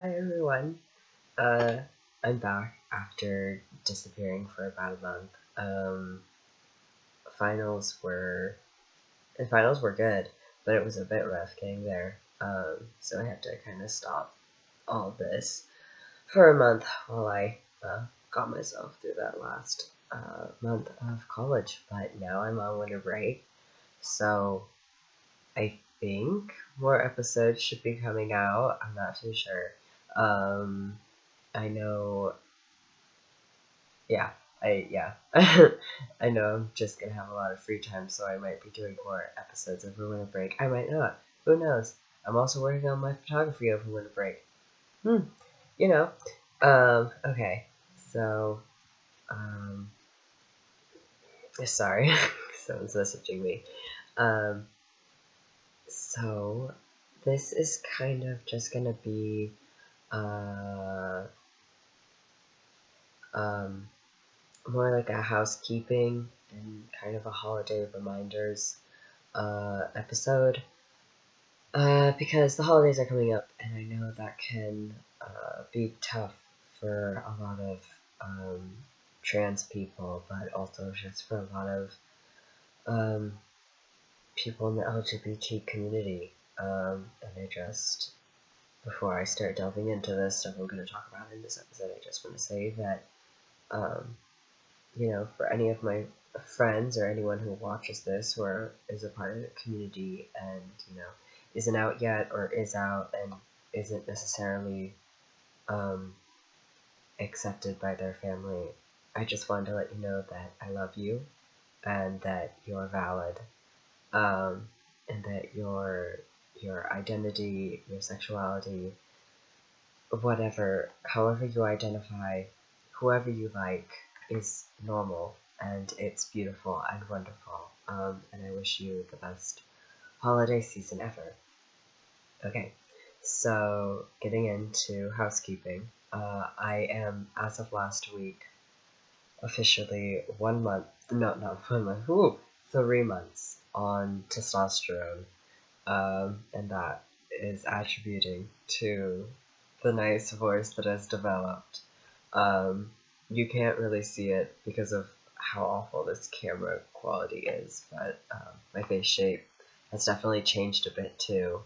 Hi everyone. Uh, I'm back after disappearing for about a month. Finals were the finals were good, but it was a bit rough getting there. So I had to kind of stop all this for a month while I got myself through that last month of college. But now I'm on winter break, so I think more episodes should be coming out. I'm not too sure. Um, I know, yeah, yeah. I know I'm just gonna have a lot of free time, so I might be doing more episodes over winter break. I might not. Who knows? I'm also working on my photography over winter break. You know. Okay. So, um, sorry, someone's messaging me. Um, so this is kind of just gonna be, uh, um, more like a housekeeping and kind of a holiday reminders episode, because the holidays are coming up and I know that can be tough for a lot of trans people, but also just for a lot of um, people in the LGBT community. And before I start delving into this stuff I'm going to talk about in this episode, I just want to say that um, for any of my friends or anyone who watches this or is a part of the community and, isn't out yet or is out and isn't necessarily accepted by their family, I just wanted to let you know that I love you and that you're valid, and that your identity, your sexuality, whatever, however you identify, whoever you like, is normal, and it's beautiful and wonderful, and I wish you the best holiday season ever. Okay, so getting into housekeeping, I am, as of last week, officially 1 month, no, not 1 month, 3 months on testosterone, and that is attributing to the nice voice that has developed. You can't really see it because of how awful this camera quality is, but my face shape has definitely changed a bit too.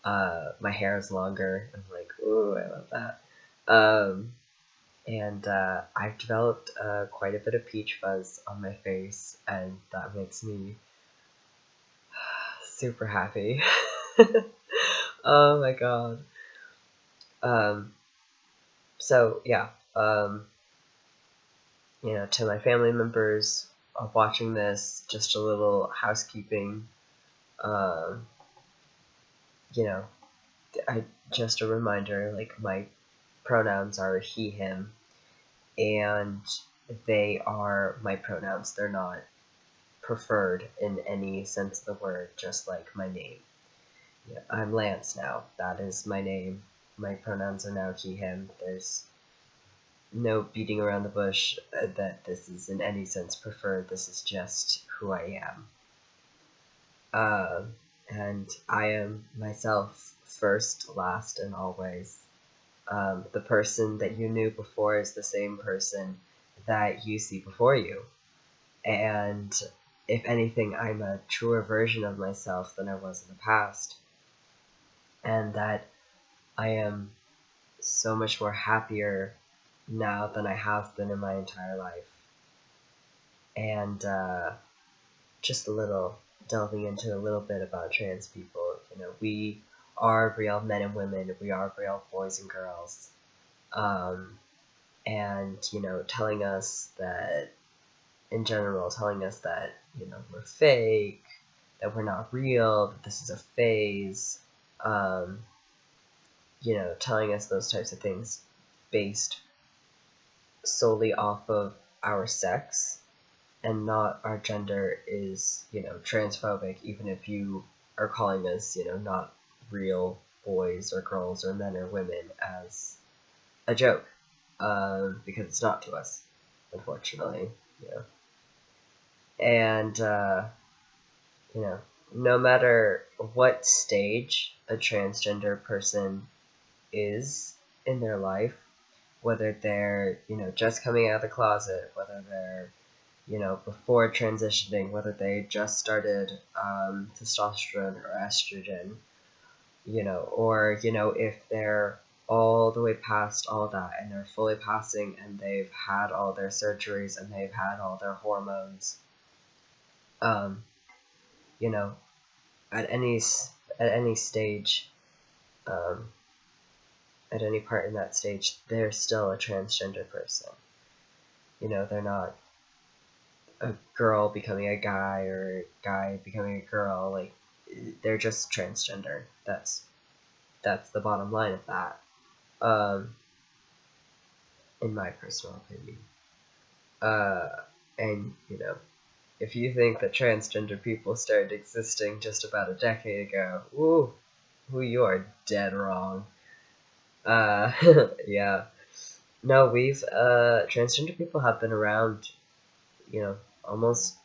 My hair is longer. I'm like, ooh, I love that. And I've developed quite a bit of peach fuzz on my face, and that makes me super happy. Oh my god. So yeah, to my family members watching this, just a little housekeeping, um, you know, just a reminder, like, my pronouns are he, him, and they are my pronouns. They're not preferred in any sense of the word, just like my name. Yeah, I'm Lance now. That is my name. My pronouns are now he, him. There's no beating around the bush that this is in any sense preferred. This is just who I am. And I am myself first, last, and always. The person that you knew before is the same person that you see before you. And if anything, I'm a truer version of myself than I was in the past. And that I am so much more happier now than I have been in my entire life. And just a little delving into a little bit about trans people. We are real men and women. We are real boys and girls. And telling us that, in general, telling us that we're fake, that we're not real, that this is a phase. Telling us those types of things based solely off of our sex and not our gender is, transphobic, even if you are calling us, not real boys or girls or men or women as a joke, because it's not to us, unfortunately, And, no matter what stage a transgender person is in their life, whether they're, just coming out of the closet, whether they're, before transitioning, whether they just started testosterone or estrogen, or, if they're all the way past all that and they're fully passing and they've had all their surgeries and they've had all their hormones, you know, at any stage, at any part in that stage, they're still a transgender person. They're not a girl becoming a guy or a guy becoming a girl. Like, they're just transgender. That's the bottom line of that. In my personal opinion. And, if you think that transgender people started existing just about a decade ago, you are dead wrong. Yeah. No, transgender people have been around, almost,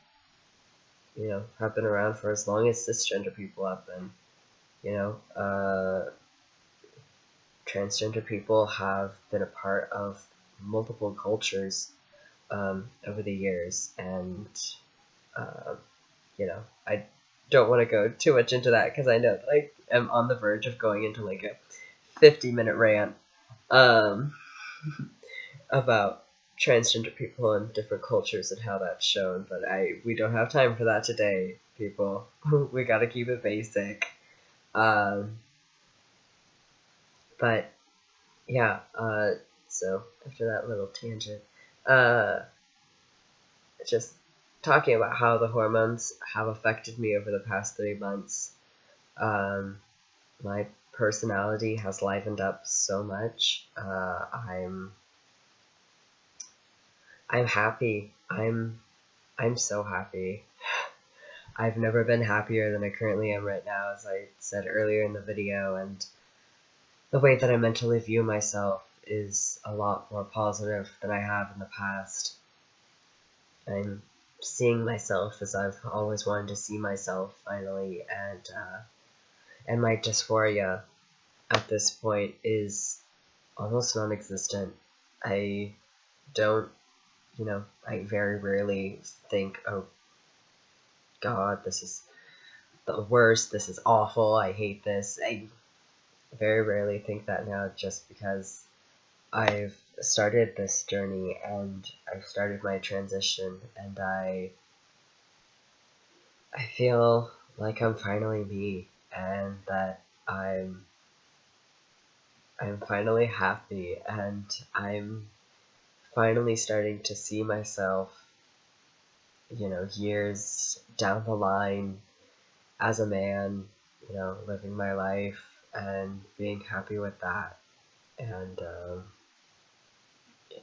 have been around for as long as cisgender people have been. Transgender people have been a part of multiple cultures over the years, and I don't want to go too much into that because I know that I am on the verge of going into like a 50-minute rant about transgender people and different cultures and how that's shown, but we don't have time for that today, people. We gotta keep it basic. But yeah, so after that little tangent, just talking about how the hormones have affected me over the past 3 months. My personality has livened up so much. I'm happy. I'm so happy. I've never been happier than I currently am right now, as I said earlier in the video, and the way that I mentally view myself is a lot more positive than I have in the past. I'm seeing myself as I've always wanted to see myself, finally, and my dysphoria at this point is almost non-existent. I don't, I very rarely think, oh God, this is the worst, this is awful, I hate this. I very rarely think that now, just because I've started this journey and I've started my transition, and I feel like I'm finally me, and that I'm finally happy, and I'm finally starting to see myself, years down the line as a man, living my life and being happy with that. And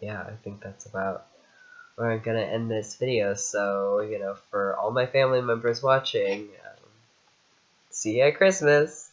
yeah, I think that's about where I'm gonna end this video. So, for all my family members watching, see you at Christmas!